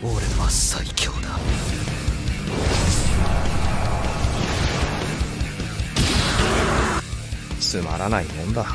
俺は最強だ。つまらないもんだ。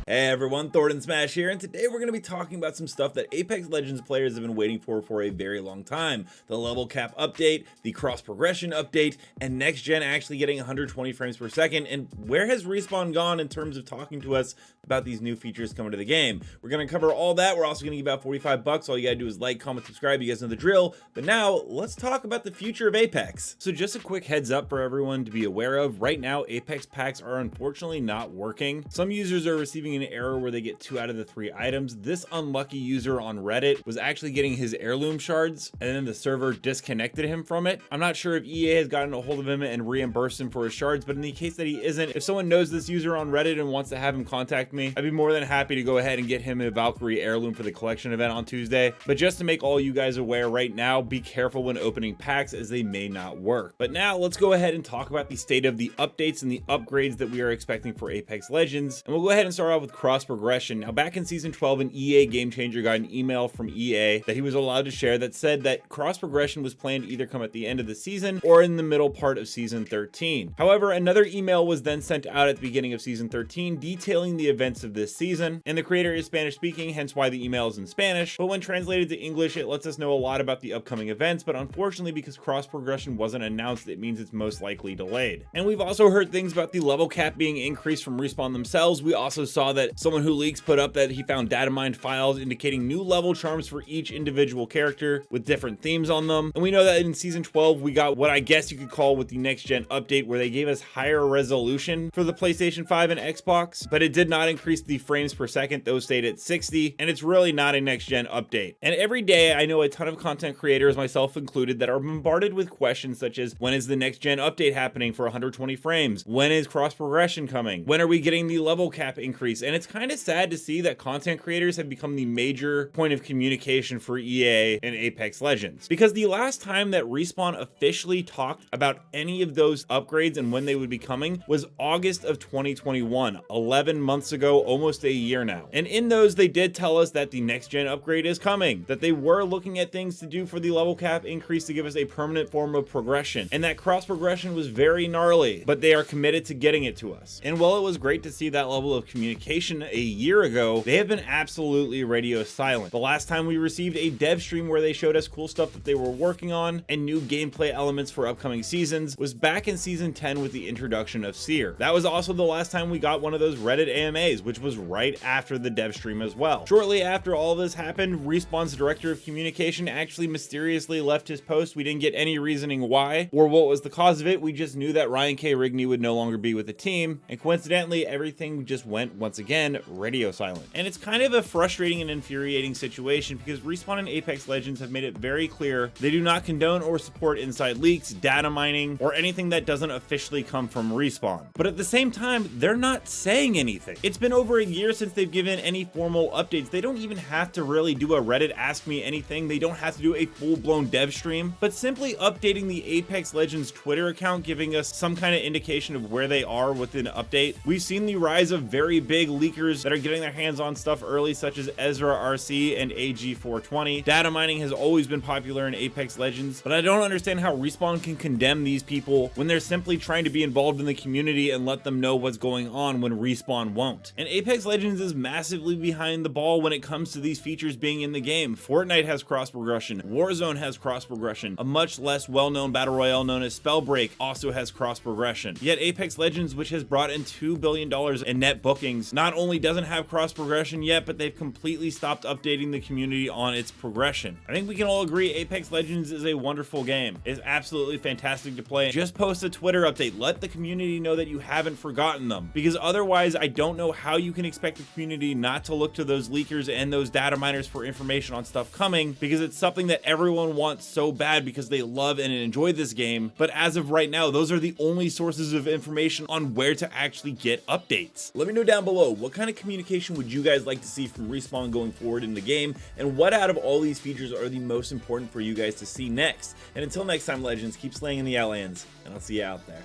Hey everyone, Thordan Smash here, and today we're going to be talking about some stuff that Apex Legends players have been waiting for a very long time. The level cap update, the cross progression update, and next gen actually getting 120 frames per second, and where has Respawn gone in terms of talking to us about these new features coming to the game. We're going to cover all that. We're also going to give out 45 bucks. All you got to do is like, comment, subscribe. You guys know the drill. But now let's talk about the future of Apex. So just a quick heads up for everyone to be aware of. Right now, Apex packs are unfortunately not working. Some users are receiving an error where they get 2 out of the 3 items. This unlucky user on Reddit was actually getting his heirloom shards, and then the server disconnected him from it. I'm not sure if EA has gotten a hold of him and reimbursed him for his shards, but in the case that he isn't, if someone knows this user on Reddit and wants to have him contact me, I'd be more than happy to go ahead and get him a Valkyrie heirloom for the collection event on Tuesday. But just to make all you guys aware right now, be careful when opening packs as they may not work. But now let's go ahead and talk about the state of the updates and the upgrades that we are expecting for Apex Legends. And we'll go ahead and start off with cross progression. Now, back in season 12, an EA Game Changer got an email from EA that he was allowed to share that said that cross progression was planned to either come at the end of the season or in the middle part of season 13. However, another email was then sent out at the beginning of season 13 detailing the events of this season, and the creator is Spanish speaking, hence why the email is in Spanish, but when translated to English it lets us know a lot about the upcoming events, but unfortunately because cross progression wasn't announced, it means it's most likely delayed. And we've also heard things about the level cap being increased from Respawn themselves. We also saw that someone who leaks put up that he found data mined files indicating new level charms for each individual character with different themes on them. And we know that in season 12 we got what I guess you could call with the next gen update, where they gave us higher resolution for the PlayStation 5 and Xbox, but it did not increase the frames per second. Those stayed at 60, and it's really not a next gen update. And every day I know a ton of content creators, myself included, that are bombarded with questions such as, when is the next gen update happening for 120 frames? When is cross progression coming? When are we getting the level cap increase? And it's kind of sad to see that content creators have become the major point of communication for EA and Apex Legends, because the last time that Respawn officially talked about any of those upgrades and when they would be coming was August of 2021, 11 months ago, almost a year now. And in those, they did tell us that the next gen upgrade is coming, that they were looking at things to do for the level cap increase to give us a permanent form of progression, and that cross progression was very gnarly, but they are committed to getting it to us. And while it was great to see that level of communication a year ago, they have been absolutely radio silent. The last time we received a dev stream where they showed us cool stuff that they were working on and new gameplay elements for upcoming seasons was back in season 10 with the introduction of Seer. That was also the last time we got one of those Reddit AMAs, which was right after the dev stream as well. Shortly after all this happened, Respawn's director of communication actually mysteriously left his post. We didn't get any reasoning why or what was the cause of it. We just knew that Ryan K. Rigney would no longer be with the team, and coincidentally everything just went once again radio silent. And it's kind of a frustrating and infuriating situation because Respawn and Apex Legends have made it very clear they do not condone or support inside leaks, data mining, or anything that doesn't officially come from Respawn. But at the same time, they're not saying anything. It's been over a year since they've given any formal updates. They don't even have to really do a Reddit Ask Me Anything. They don't have to do a full-blown dev stream, but simply updating the Apex Legends Twitter account, giving us some kind of indication of where they are with an update. We've seen the rise of very big leakers that are getting their hands on stuff early, such as Ezra RC and AG420. Data mining has always been popular in Apex Legends, but I don't understand how Respawn can condemn these people when they're simply trying to be involved in the community and let them know what's going on when Respawn won't. And Apex Legends is massively behind the ball when it comes to these features being in the game. Fortnite has cross progression, Warzone has cross progression, a much less well-known battle royale known as Spellbreak also has cross progression. Yet Apex Legends, which has brought in $2 billion in net bookings, not only doesn't have cross progression yet, but they've completely stopped updating the community on its progression. I think we can all agree Apex Legends is a wonderful game. It's absolutely fantastic to play. Just post a Twitter update. Let the community know that you haven't forgotten them, because otherwise I don't know how you can expect the community not to look to those leakers and those data miners for information on stuff coming, because it's something that everyone wants so bad because they love and enjoy this game. But as of right now, those are the only sources of information on where to actually get updates. Let me know down below, what kind of communication would you guys like to see from Respawn going forward in the game, and what out of all these features are the most important for you guys to see next? And until next time, Legends, keep slaying in the Outlands, and I'll see you out there.